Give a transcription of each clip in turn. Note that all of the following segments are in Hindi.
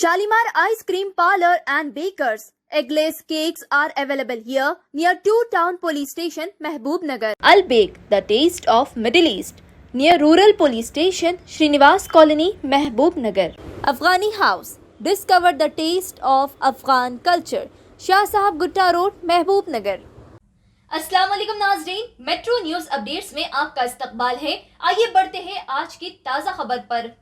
Shalimar Ice Cream Parlor and Bakers. Eggless cakes are available here near 2 Town Police Station, Mehboob-Nagar. Al Bake, the taste of Middle East, near Rural Police Station, Srinivas Colony, Mehboob-Nagar. Afghani House, discover the taste of Afghan culture. Shah Sahab Gutta Road, Mehboob-Nagar. अस्सलाम वालेकुम नाज़रीन, मेट्रो न्यूज अपडेट्स में आपका इस्तकबाल है। आइए बढ़ते हैं आज की ताज़ा खबर पर।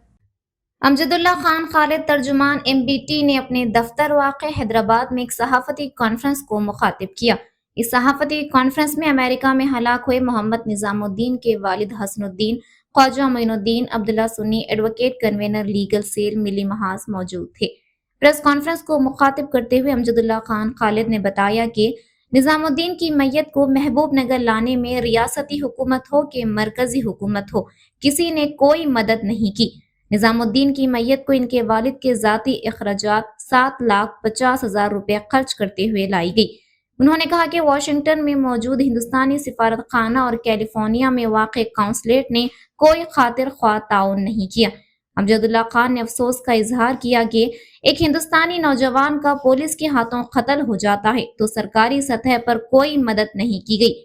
अमजदुल्ला खान खालिद तर्जुमान MBT ने अपने दफ्तर वाक़े हैदराबाद में एक सहाफ़ती कॉन्फ्रेंस को मुखातिब किया। इस सहाफ़ती कॉन्फ्रेंस में अमेरिका में हलाक हुए मोहम्मद निज़ामुद्दीन के वालिद Hasanuddin, Khwaja Moinuddin, Abdullah Sunni, advocate convener legal cell Milli Mahaz मौजूद थे। प्रेस कॉन्फ्रेंस को मुखातिब करते हुए अमजदुल्ला खान खालिद ने बताया कि निज़ामुद्दीन की मैयत को महबूब नगर लाने में रियासती हुकूमत हो कि मरकजी हुकूमत हो, किसी ने कोई मदद नहीं की। निज़ामुद्दीन की मैयत को इनके वालिद के ज़ाती अखराजात 7,50,000 रुपये खर्च करते हुए लाई गई। उन्होंने कहा कि वाशिंगटन में मौजूद हिंदुस्तानी सिफारत खाना और कैलिफोर्निया में वाक़ काउंसलेट ने कोई खातिर ख्वाह ताउन नहीं किया। अमजदुल्ला खान ने अफसोस का इजहार किया कि एक हिंदुस्तानी नौजवान का पुलिस के हाथों कत्ल हो जाता है तो सरकारी सतह पर कोई मदद नहीं की गई।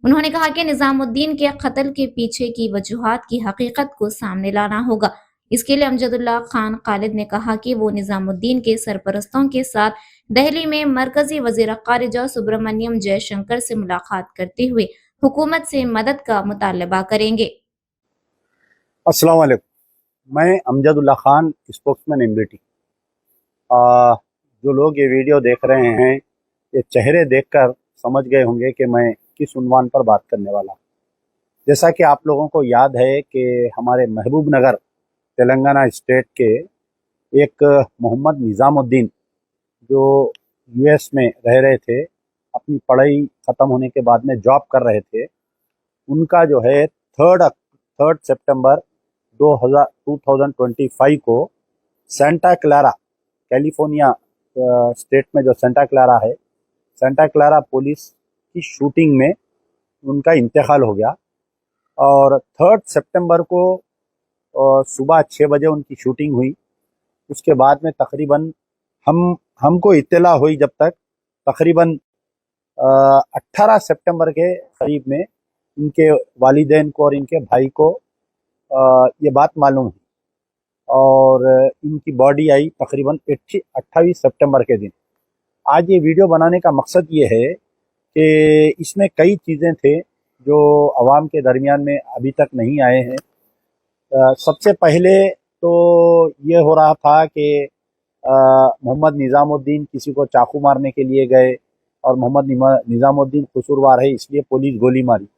उन्होंने कहा कि निज़ामुद्दीन के कत्ल के पीछे की वजूहात की हकीकत को सामने लाना होगा। इसके लिए अमजदुल्ला खान खालिद ने कहा कि वो निज़ामुद्दीन के सरपरस्तों के साथ दिल्ली में मरकजी वज़ीर ख़ारिजा सुब्रमण्यम जयशंकर से मुलाकात करते हुए हुकूमत से मदद का मुतालबा करेंगे। अस्सलाम वालेकुम, मैं अमजदुल्ला खान, स्पोक्समैन MBT। जो लोग ये वीडियो देख रहे हैं, ये चेहरे देखकर समझ गए होंगे कि मैं किस उन्वान पर बात करने वाला हूँ। जैसा कि आप लोगों को याद है कि हमारे महबूब नगर तेलंगाना स्टेट के एक मोहम्मद निज़ामुद्दीन जो US में रह रहे थे, अपनी पढ़ाई ख़त्म होने के बाद में जॉब कर रहे थे, उनका जो है 3 सितंबर 2025 को सेंटा क्लारा, कैलिफोर्निया स्टेट में जो सेंटा क्लारा है, सेंटा क्लारा पुलिस की शूटिंग में उनका इंतकाल हो गया। और 3 सितंबर को सुबह 6 बजे उनकी शूटिंग हुई। उसके बाद में तकरीबन हमको इत्तला हुई जब तक तकरीबन 18 सितंबर के करीब में इनके वालिदैन को और इनके भाई को ये बात मालूम हुई और इनकी बॉडी आई तकरीबन 28 सितंबर के दिन। आज ये वीडियो बनाने का मकसद ये है कि इसमें कई चीज़ें थे जो आवाम के दरमियान में अभी तक नहीं आए हैं। सबसे पहले तो ये हो रहा था कि मोहम्मद निज़ामुद्दीन किसी को चाकू मारने के लिए गए और मोहम्मद निज़ामुद्दीन कसूरवार है इसलिए पुलिस गोली मारी।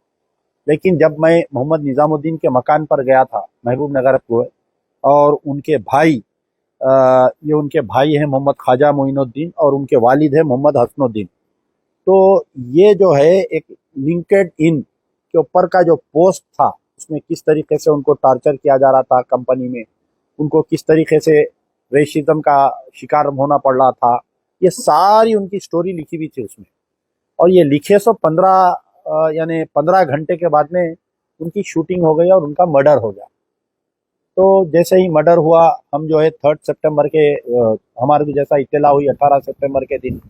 लेकिन जब मैं मोहम्मद निज़ामुद्दीन के मकान पर गया था महबूब नगर को, और उनके भाई ये उनके भाई हैं मोहम्मद ख्वाजा मोइनुद्दीन और उनके वालिद हैं मोहम्मद हसनुद्दीन, तो ये जो है एक लिंक्ड इन के ऊपर का जो पोस्ट था उसमें किस तरीके से उनको टॉर्चर किया जा रहा था कंपनी में, उनको किस तरीके से रेशिज्म का शिकार होना पड़ रहा था, ये सारी उनकी स्टोरी लिखी हुई थी उसमें। और ये लिखे 15 घंटे के बाद में उनकी शूटिंग हो गई और उनका मर्डर हो गया। तो जैसे ही मर्डर हुआ, हम जो है 3 सितंबर के हमारे को जैसा इत्तला हुई 18 सितंबर के दिन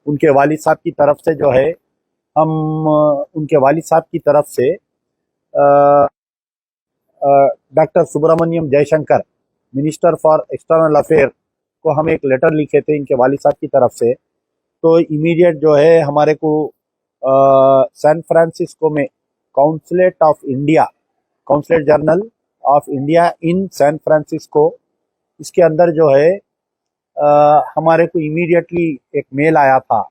उनके वालिद साहब की तरफ से जो है हम उनके वालिद साहब की तरफ से doctor Subrahmanyam Jaishankar, minister for external affair को हम एक लेटर लिखे थे इनके वालिद साहब की तरफ से। तो इमीडिएट जो है हमारे को सैन फ्रांसिस्को में consulate of India, consulate general of India in San Francisco, इसके अंदर जो है हमारे को इमीडिएटली एक मेल आया था।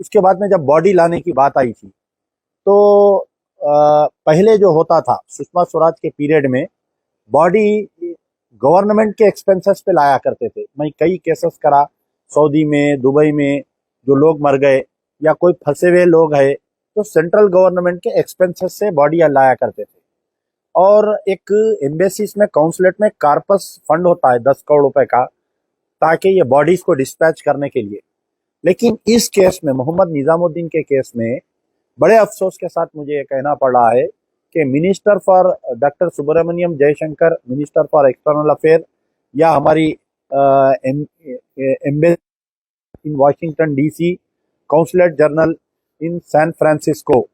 उसके बाद में जब बॉडी लाने की बात आई थी तो पहले जो होता था सुषमा स्वराज के पीरियड में बॉडी गवर्नमेंट के एक्सपेंसेस पे लाया करते थे। मैं कई केसेस करा सऊदी में, दुबई में, जो लोग मर गए या कोई फंसे हुए लोग हैं तो सेंट्रल गवर्नमेंट के एक्सपेंसेस से बॉडी लाया करते थे। और एक एम्बेसीज में, काउंसलेट में कार्पस फंड होता है 10 करोड़ रुपए का, ताकि ये बॉडीज को डिस्पैच करने के लिए। लेकिन इस केस में, मोहम्मद निज़ामुद्दीन के केस में, बड़े अफसोस के साथ मुझे ये कहना पड़ रहा है कि minister for doctor Subrahmanyam Jaishankar, minister for external affair, या हमारी embassy in Washington DC, consulate general in San Francisco,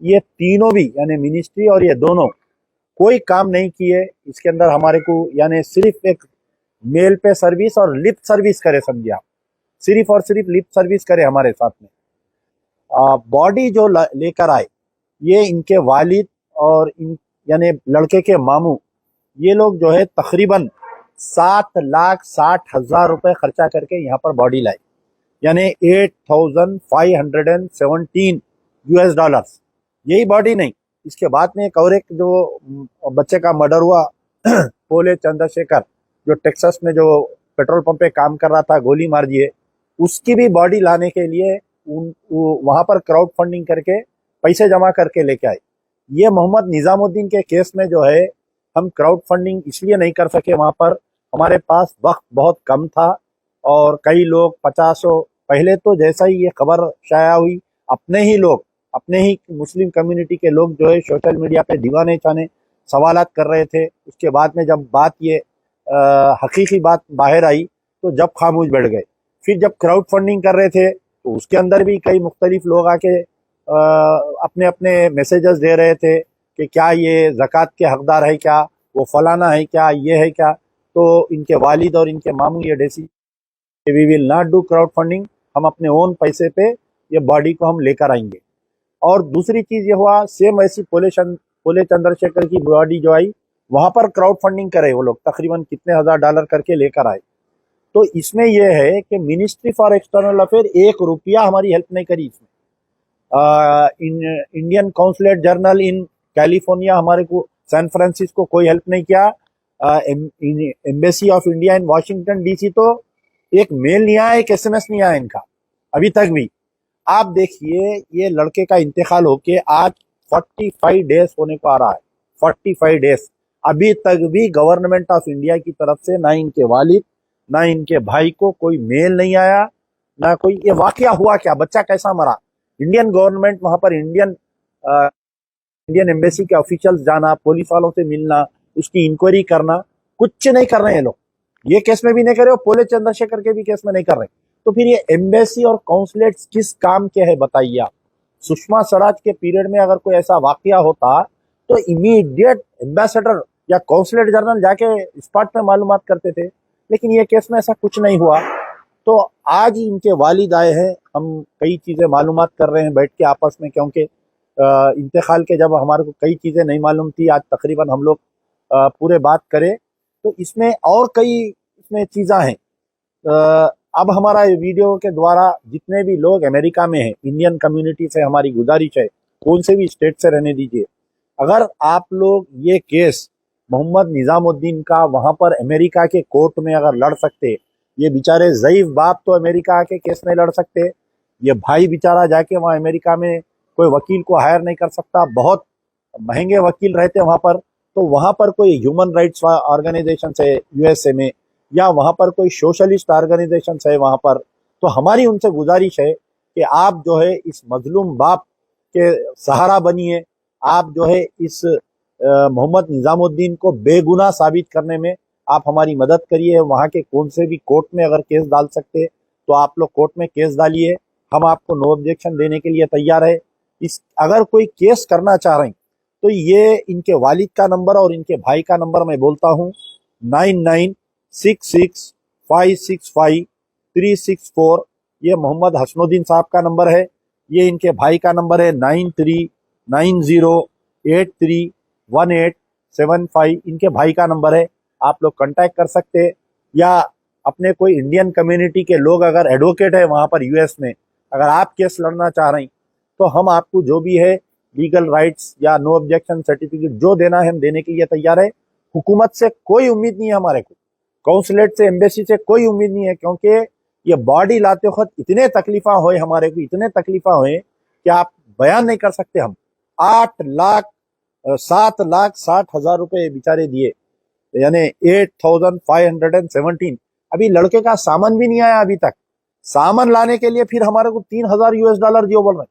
ये तीनों भी यानी मिनिस्ट्री और ये दोनों कोई काम नहीं किए इसके अंदर हमारे को, यानी सिर्फ एक मेल पे सर्विस और लिप सर्विस करे, समझिए आप, सिर्फ और सिर्फ लिप सर्विस करे हमारे साथ में। बॉडी जो लेकर आए ये इनके वालिद और इन यानी लड़के के मामू, ये लोग जो है तकरीबन 7,60,000 रुपए खर्चा करके यहाँ पर बॉडी लाए, यानी 8,517 US डॉलर्स। यही बॉडी नहीं, इसके बाद में एक और एक जो बच्चे का मर्डर हुआ पोले चंद्रशेखर, जो टेक्सास में जो पेट्रोल पंप पे काम कर रहा था, गोली मार दिए, उसकी भी बॉडी लाने के लिए वहां पर क्राउड फंडिंग करके पैसे जमा करके लेके आए। ये मोहम्मद निजामुद्दीन के केस में जो है हम क्राउड फंडिंग इसलिए नहीं कर सके, वहां पर हमारे पास वक्त बहुत कम था और कई लोग 50 पहले तो जैसा ही ये खबर शाया हुई, अपने ही लोग, अपने ही मुस्लिम कम्युनिटी के लोग जो है सोशल मीडिया पे दीवाने चाने सवालात कर रहे थे। उसके बाद में जब बात ये हकीकी बात बाहर आई तो जब खामोश बैठ गए। फिर जब क्राउड फंडिंग कर रहे थे तो उसके अंदर भी कई मुख्तलिफ लोग आके अपने अपने मैसेजेस दे रहे थे कि क्या ये ज़कात के हकदार है, क्या वो फलाना है, क्या ये है, क्या। तो इनके वालिद और इनके मामू ये decision, we will not do crowdfunding, हम अपने ओन पैसे पे ये बॉडी को हम लेकर आएंगे। और दूसरी चीज़ ये हुआ, सेम ऐसी पोले चंद्रशेखर की बॉडी जो आई, वहाँ पर क्राउड फंडिंग करे वो लोग, तकरीबन कितने हज़ार डॉलर करके लेकर आए। तो इसमें यह है कि मिनिस्ट्री फॉर एक्सटर्नल अफेयर 1 रुपया हमारी हेल्प नहीं करी इसमें। Indian consulate journal in California, हमारे को सैन फ्रांसिस्को कोई हेल्प नहीं किया। Embassy of India in Washington DC तो एक मेल नहीं आया, एक SMS नहीं आया इनका अभी तक भी। आप देखिए ये लड़के का इंतकाल होके आज 45 डेज होने को आ रहा है, 45 डेज, अभी तक भी गवर्नमेंट ऑफ इंडिया की तरफ से ना इनके वालिद ना इनके भाई को कोई मेल नहीं आया, ना कोई ये वाकया हुआ क्या, बच्चा कैसा मरा। इंडियन गवर्नमेंट वहां पर इंडियन एम्बेसी के ऑफिशियल्स जाना, पुलिस वालों से मिलना, उसकी इंक्वायरी करना, कुछ नहीं कर रहे हैं लोग। ये केस में भी नहीं कर रहे और पोले चंद्रशेखर के भी केस में नहीं कर रहे। तो फिर ये एम्बेसी और काउंसलेट्स किस काम के है बताइए आप। सुषमा स्वराज के पीरियड में अगर कोई ऐसा वाकया होता तो इमीडिएट एम्बेसडर या काउंसलेट जनरल जाके स्पॉट पे मालूमात करते थे, लेकिन ये केस में ऐसा कुछ नहीं हुआ। तो आज ही इनके वालिद आए हैं, हम कई चीज़ें मालूमात कर रहे हैं बैठ के आपस में, क्योंकि इंतकाल के जब हमारे को कई चीज़ें नहीं मालूम थी, आज तकरीबन हम लोग पूरे बात करें तो इसमें और कई इसमें चीज़ें हैं। अब हमारा वीडियो के द्वारा जितने भी लोग अमेरिका में हैं, इंडियन कम्युनिटी से हमारी गुजारिश है, कौन से भी स्टेट से रहने दीजिए, अगर आप लोग ये केस मोहम्मद निजामुद्दीन का वहाँ पर अमेरिका के कोर्ट में अगर लड़ सकते, ये बेचारे ज़ईफ बाप तो अमेरिका आके केस नहीं लड़ सकते, ये भाई बेचारा जाके वहाँ अमेरिका में कोई वकील को हायर नहीं कर सकता, बहुत महंगे वकील रहते वहाँ पर। तो वहाँ पर कोई ह्यूमन राइट्स ऑर्गेनाइजेशन है USA में, या वहाँ पर कोई सोशलिस्ट ऑर्गेनाइजेशन है वहाँ पर, तो हमारी उनसे गुजारिश है कि आप जो है इस मजलूम बाप के सहारा बनिए, आप जो है इस मोहम्मद निजामुद्दीन को बेगुनाह साबित करने में आप हमारी मदद करिए। वहाँ के कौन से भी कोर्ट में अगर केस डाल सकते तो आप लोग कोर्ट में केस डालिए, हम आपको नो ऑब्जेक्शन देने के लिए तैयार है। इस अगर कोई केस करना चाह रहे हैं तो ये इनके वालिद का नंबर और इनके भाई का नंबर मैं बोलता हूँ, 9966565364, ये मोहम्मद हसनुद्दीन साहब का नंबर है। ये इनके भाई का नंबर है 9390831875, इनके भाई का नंबर है, आप लोग कांटेक्ट कर सकते हैं। या अपने कोई इंडियन कम्युनिटी के लोग अगर एडवोकेट है वहाँ पर US में, अगर आप केस लड़ना चाह रहे हैं तो हम आपको जो भी है लीगल राइट्स या नो ऑब्जेक्शन सर्टिफिकेट जो देना है हम देने के लिए तैयार है। हुकूमत से कोई उम्मीद नहीं है हमारे को, काउंसलेट से, एम्बेसी से कोई उम्मीद नहीं है, क्योंकि ये बॉडी लाते वक्त इतने तकलीफा हुए हमारे को, इतने तकलीफा हुए कि आप बयान नहीं कर सकते। हम 7,60,000 रुपए बेचारे दिए, यानी 8,517। अभी लड़के का सामान भी नहीं आया अभी तक। सामान लाने के लिए फिर हमारे को 3,000 US डॉलर दियो बोल रहे हैं।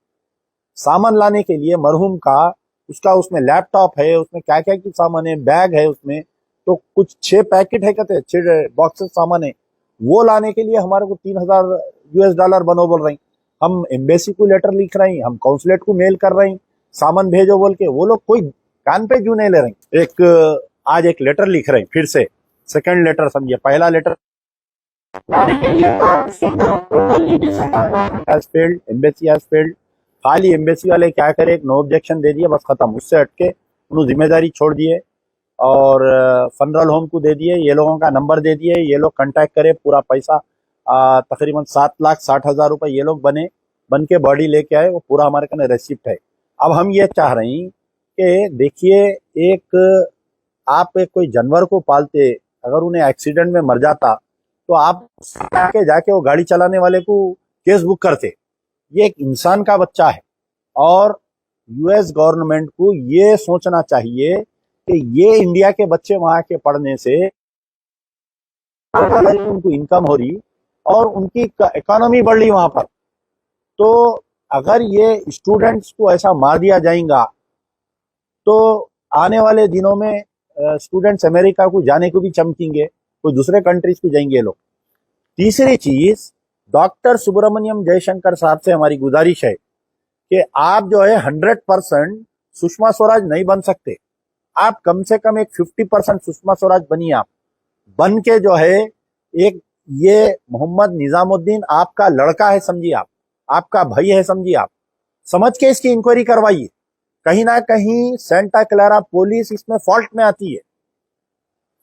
सामान लाने के लिए मरहूम का, उसका उसमें लैपटॉप है, उसमें क्या क्या की सामान है, बैग है उसमें, तो कुछ 6 पैकेट है, कहते 6 बॉक्सेस सामान है, वो लाने के लिए हमारे को $3,000 बनो बोल रहे हैं। हम एम्बेसी को लेटर लिख रहे हैं, हम काउंसलेट को मेल कर रहे हैं, सामान भेजो बोल के, वो लोग कोई कान पे क्यों नहीं ले रहे हैं। आज एक लेटर लिख रहे हैं, फिर से सेकंड लेटर समझिए, पहला लेटर एम्बेसी हैज फेल्ड, खाली एम्बेसी वाले क्या करे, एक नो ऑब्जेक्शन दे दिए, बस खत्म, उससे हटके उन्होंने जिम्मेदारी छोड़ दिए और फनरल होम को दे दिए, ये लोगों का नंबर दे दिए, ये लोग कांटेक्ट करे, पूरा पैसा तकरीबन 7,60,000 रुपए ये लोग बन के बॉडी लेके आए, वो पूरा हमारे कने रेसिप्ट है। अब हम ये चाह रहे हैं कि देखिए, आप एक कोई जानवर को पालते, अगर उन्हें एक्सीडेंट में मर जाता तो आप जाके वो गाड़ी चलाने वाले को केस बुक करते। ये एक इंसान का बच्चा है और यूएस गवर्नमेंट को ये सोचना चाहिए कि ये इंडिया के बच्चे वहां के पढ़ने से उनको इनकम हो रही और उनकी इकोनॉमी बढ़ रही वहां पर। तो अगर ये स्टूडेंट्स को ऐसा मार दिया जाएगा तो आने वाले दिनों में स्टूडेंट्स अमेरिका को जाने को भी चमकेंगे, कोई दूसरे कंट्रीज को जाएंगे लोग। तीसरी चीज, डॉक्टर सुब्रमण्यम जयशंकर साहब से हमारी गुजारिश है कि आप जो है 100% सुषमा स्वराज नहीं बन सकते, आप कम से कम एक 50% सुषमा स्वराज बनिए। आप बन के जो है एक ये मोहम्मद निजामुद्दीन आपका लड़का है समझिए, आप आपका भाई है समझिए, आप समझ के इसकी इंक्वायरी करवाइए। कहीं ना कहीं सेंटा क्लारा पुलिस इसमें फॉल्ट में आती है।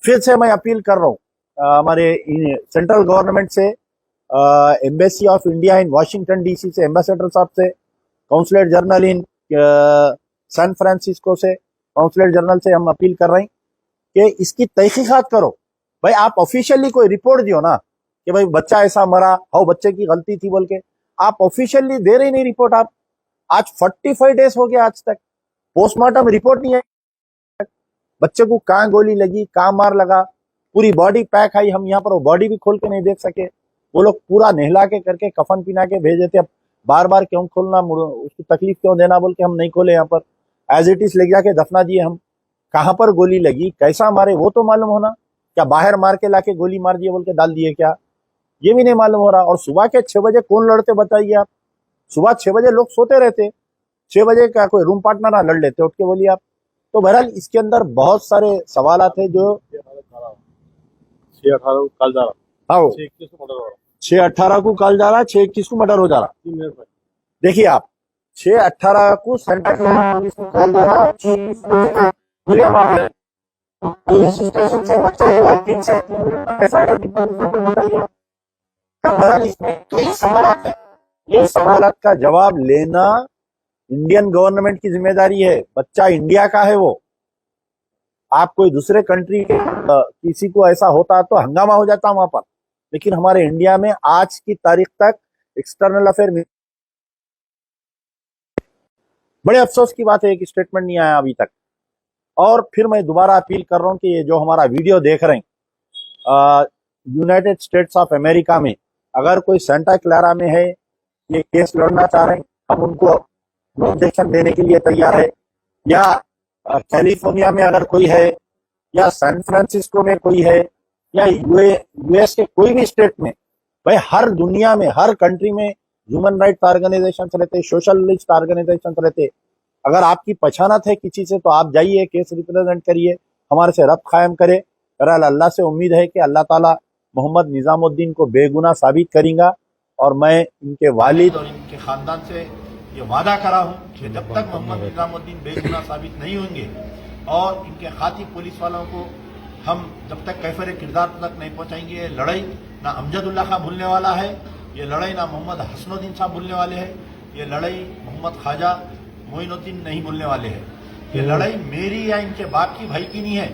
फिर से मैं अपील कर रहा हूँ हमारे सेंट्रल गवर्नमेंट से, embassy of India in Washington DC से, एम्बेसडर साहब से, consulate general in San Francisco से, काउंसलेट जनरल से हम अपील कर रहे हैं कि इसकी तहकीकात करो। भाई आप ऑफिशियली कोई रिपोर्ट दियो ना कि भाई बच्चा ऐसा मरा, हो बच्चे की गलती थी बोल के, आप ऑफिशियली दे रहे नहीं रिपोर्ट। आप आज 45 डेज हो गया, आज तक पोस्टमार्टम रिपोर्ट नहीं है। बच्चे को कहाँ गोली लगी, कहाँ मार लगा, पूरी बॉडी पैक आई, हम यहाँ पर वो बॉडी भी खोल के नहीं देख सके। वो लोग पूरा नहला के करके कफन पिना के भेज देते। अब बार बार क्यों खोलना, उसकी तकलीफ क्यों देना बोल के हम नहीं खोले। यहाँ पर एज इट इज ले जाके दफना दिए हम। कहाँ पर गोली लगी, कैसा मारे, वो तो मालूम होना। क्या बाहर मार के लाके गोली मार दिए बोल के डाल दिए क्या, ये भी नहीं मालूम हो रहा। और सुबह के 6 बजे कौन लड़ते बताइए आप। सुबह 6 बजे लोग सोते रहते, 6 बजे का कोई रूम पार्टनर ना लड़ लेते उठ के, बोलिए आप। तो बहरहाल इसके अंदर बहुत सारे सवालात है जो 6/18 को कल जा रहा, हाँ 6/21 को मर्डर हो रहा। 6/18 को कल जा रहा, 6/21 को मर्डर हो जा रहा। देखिए आप, 6/18 को सेंटा क्लारा पुलिस को कॉल जा रहा, 6/21 पुलिस स्टेशन से कई सवालात है। ये सवालात का जवाब लेना इंडियन गवर्नमेंट की जिम्मेदारी है। बच्चा इंडिया का है वो। आप कोई दूसरे कंट्री के किसी को ऐसा होता तो हंगामा हो जाता वहां पर, लेकिन हमारे इंडिया में आज की तारीख तक एक्सटर्नल अफेयर में बड़े अफसोस की बात है कि स्टेटमेंट नहीं आया अभी तक। और फिर मैं दोबारा अपील कर रहा हूं कि ये जो हमारा वीडियो देख रहे हैं, यूनाइटेड स्टेट्स ऑफ अमेरिका में अगर कोई सेंटा क्लारा में है, ये केस लड़ना चाह रहे हैं, हम उनको ऑब्जेक्शन देने के लिए तैयार है। या कैलिफोर्निया में अगर कोई है, या सैन फ्रांसिस्को में कोई है, या यूएस के कोई भी स्टेट में, भाई हर दुनिया में, हर कंट्री में ह्यूमन राइट्स ऑर्गेनाइजेशन रहते, सोशलिस्ट ऑर्गेनाइजेशन रहते। अगर आपकी पहचानत है किसी से तो आप जाइए, केस रिप्रेजेंट करिए, हमारे से रब्त कायम करे। बहरहाल अल्लाह से उम्मीद है कि अल्लाह ताला मोहम्मद निजामुद्दीन को बेगुनाह साबित करेगा। और मैं इनके वालिद और इनके खानदान से ये वादा करा हूं कि जब तक मोहम्मद निजामुद्दीन बेगुनाह साबित नहीं होंगे और इनके खाती पुलिस वालों को हम जब तक कैफर किरदार तक नहीं पहुंचाएंगे, ये लड़ाई ना अमजदुल्ला खां भूलने वाला है, ये लड़ाई ना मोहम्मद हसनुद्दीन साहब भूलने वाले हैं, ये लड़ाई मोहम्मद ख्वाजा मोइनुद्दीन नहीं भूलने वाले हैं। ये लड़ाई मेरी या इनके बाप की, भाई की नहीं है,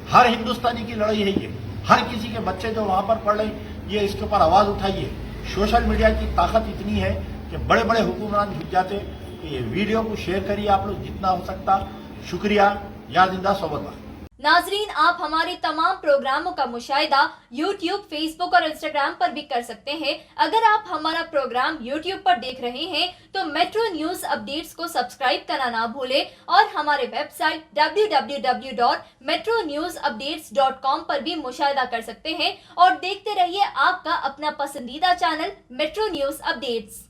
हर हिंदुस्तानी की लड़ाई है। ये हर किसी के बच्चे जो वहां पर पढ़ रहे हैं, ये इसके ऊपर आवाज उठाइए। सोशल मीडिया की ताकत इतनी है कि बड़े बड़े हुक्मरान झुक जाते। ये वीडियो को शेयर करिए आप लोग जितना हो सकता। शुक्रिया। या जिंदा सोबत। नाजरीन, आप हमारे तमाम प्रोग्रामों का मुशाहिदा YouTube, Facebook और Instagram पर भी कर सकते हैं। अगर आप हमारा प्रोग्राम YouTube पर देख रहे हैं तो मेट्रो न्यूज अपडेट्स को सब्सक्राइब करना ना भूलें और हमारे वेबसाइट www.metronewsupdates.com पर भी मुशाहिदा कर सकते हैं और देखते रहिए आपका अपना पसंदीदा चैनल मेट्रो न्यूज अपडेट्स।